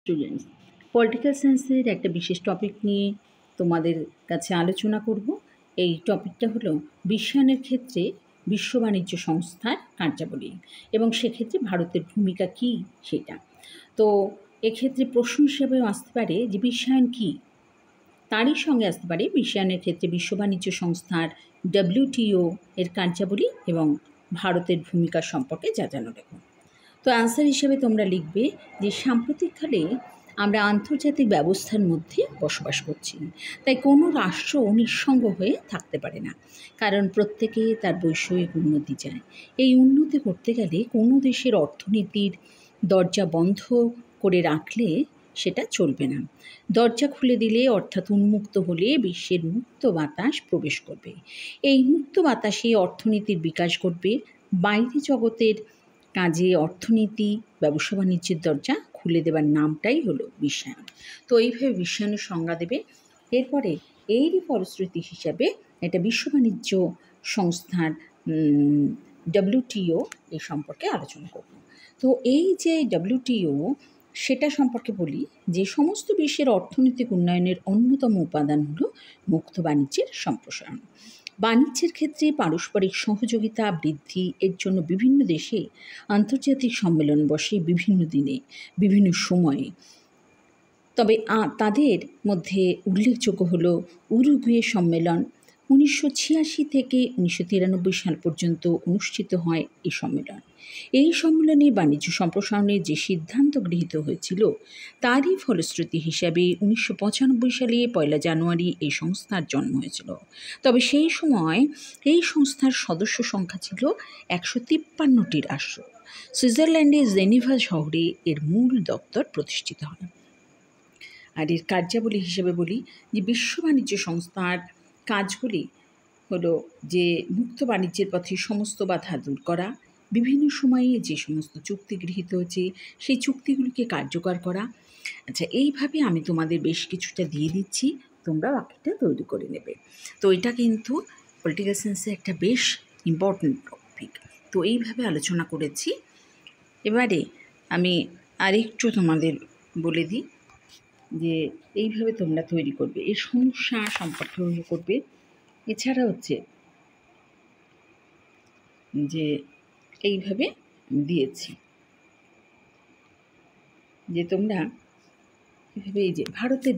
Students, political সায়েন্সের একটা বিশেষ টপিক নিয়ে তোমাদের কাছে আলোচনা করব। এই টপিকটা হলো বিশ্বায়নের ক্ষেত্রে বিশ্ব বাণিজ্য সংস্থার কার্যাবলী এবং সেক্ষেত্রে ভারতের ভূমিকা কী সেটা। তো এক্ষেত্রে প্রশ্ন হিসেবেও আসতে পারে যে বিশ্বায়ন কী, তারই সঙ্গে আসতে পারে বিশ্বায়নের ক্ষেত্রে বিশ্ব বাণিজ্য সংস্থার WTO এর কার্যাবলী এবং ভারতের ভূমিকা সম্পর্কে জানানো লেখো। তো অ্যান্সার হিসেবে তোমরা লিখবে যে সাম্প্রতিককালে আমরা আন্তর্জাতিক ব্যবস্থার মধ্যে বসবাস করছি, তাই কোনো রাষ্ট্র নিঃসঙ্গ হয়ে থাকতে পারে না, কারণ প্রত্যেকে তার বৈষয়িক উন্নতি চায়। এই উন্নতি করতে গেলে কোনো দেশের অর্থনীতির দরজা বন্ধ করে রাখলে সেটা চলবে না। দরজা খুলে দিলে, অর্থাৎ উন্মুক্ত হলে বিশ্বের মুক্ত বাতাস প্রবেশ করবে। এই মুক্ত বাতাসে অর্থনীতির বিকাশ ঘটবে। বাইরে জগতের কাজে অর্থনীতি, ব্যবসা বাণিজ্যের দরজা খুলে দেবার নামটাই হলো বিশ্বায়ন। তো এইভাবে বিশ্বায়নের সংজ্ঞা দেবে। এরপরে এরই ফলশ্রুতি হিসাবে এটা বিশ্ব বাণিজ্য সংস্থার WTO এই সম্পর্কে আলোচনা করব। তো এই যে WTO সেটা সম্পর্কে বলি যে সমস্ত বিশ্বের অর্থনৈতিক উন্নয়নের অন্যতম উপাদান হলো মুক্ত বাণিজ্যের সম্প্রসারণ। বাণিজ্যের ক্ষেত্রে পারস্পরিক সহযোগিতা বৃদ্ধি এর জন্য বিভিন্ন দেশে আন্তর্জাতিক সম্মেলন বসে বিভিন্ন দিনে, বিভিন্ন সময়ে। তবে তাদের মধ্যে উল্লেখযোগ্য হল উরুগুয়ে সম্মেলন। 1986 থেকে 1993 সাল পর্যন্ত অনুষ্ঠিত হয় এই সম্মেলন। এই সম্মেলনে বাণিজ্য সম্প্রসারণের যে সিদ্ধান্ত গৃহীত হয়েছিল তারই ফলশ্রুতি হিসাবে 1995 সালে 1 জানুয়ারি এই সংস্থার জন্ম হয়েছিল। তবে সেই সময় এই সংস্থার সদস্য সংখ্যা ছিল 153টি রাষ্ট্র। সুইজারল্যান্ডের জেনেভা শহরে এর মূল দপ্তর প্রতিষ্ঠিত হয়। আর এর কার্যাবলী হিসেবে বলি যে বিশ্ব বাণিজ্য সংস্থার কাজগুলি হলো যে মুক্ত বাণিজ্যের পথে সমস্ত বাধা দূর করা, বিভিন্ন সময়ে যে সমস্ত চুক্তি গৃহীত হয়েছে সেই চুক্তিগুলিকে কার্যকর করা। আচ্ছা, এইভাবে আমি তোমাদের বেশ কিছুটা দিয়ে দিচ্ছি, তোমরা বাকিটা তৈরি করে নেবে। তো এটা কিন্তু পলিটিক্যাল সায়েন্সে একটা বেশ ইম্পর্ট্যান্ট টপিক। তো এইভাবে আলোচনা করেছি। এবারে আমি আরেকটু তোমাদের বলে দিই যে এইভাবে তোমরা তৈরি করবে, এই সমস্যা সম্পর্কে করবে। এছাড়া হচ্ছে যে এইভাবে দিয়েছি যে তোমরা এইভাবে এই যে ভারতের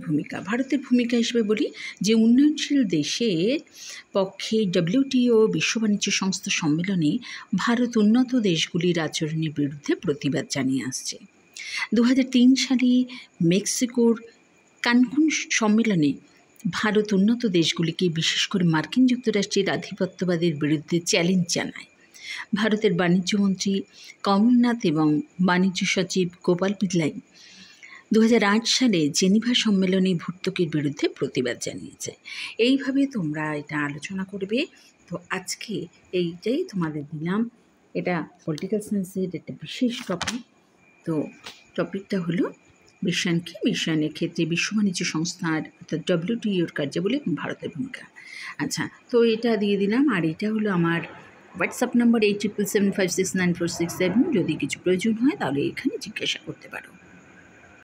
ভূমিকা হিসেবে বলি যে উন্নয়নশীল দেশের পক্ষে WTO বিশ্ব বাণিজ্য সংস্থা সম্মেলনে ভারত উন্নত দেশগুলির আচরণের বিরুদ্ধে প্রতিবাদ জানিয়ে আসছে। 2003 সালে মেক্সিকোর কানকুন সম্মেলনে ভারত উন্নত দেশগুলিকে, বিশেষ করে মার্কিন যুক্তরাষ্ট্রের আধিপত্যবাদের বিরুদ্ধে চ্যালেঞ্জ জানায়। ভারতের বাণিজ্যমন্ত্রী কমলনাথ এবং বাণিজ্য সচিব গোপাল পিল্লাই 2008 সালে জেনিভা সম্মেলনে ভর্তুকির বিরুদ্ধে প্রতিবাদ জানিয়েছে। এইভাবে তোমরা এটা আলোচনা করবে। তো আজকে এইটাই তোমাদের দিলাম। এটা পলিটিক্যাল সায়েন্সের একটা বিশেষ টপিক। তো টপিকটা হলো বিশ্বায়ন কি, বিশ্বায়নের ক্ষেত্রে বিশ্ব বাণিজ্য সংস্থার অর্থাৎ WTO কার্যাবলী এবং ভারতের ভূমিকা। আচ্ছা, তো এটা দিয়ে দিলাম। আর এটা হলো আমার হোয়াটসঅ্যাপ নাম্বার 8775694667। যদি কিছু প্রয়োজন হয় তাহলে এখানে জিজ্ঞাসা করতে পারো।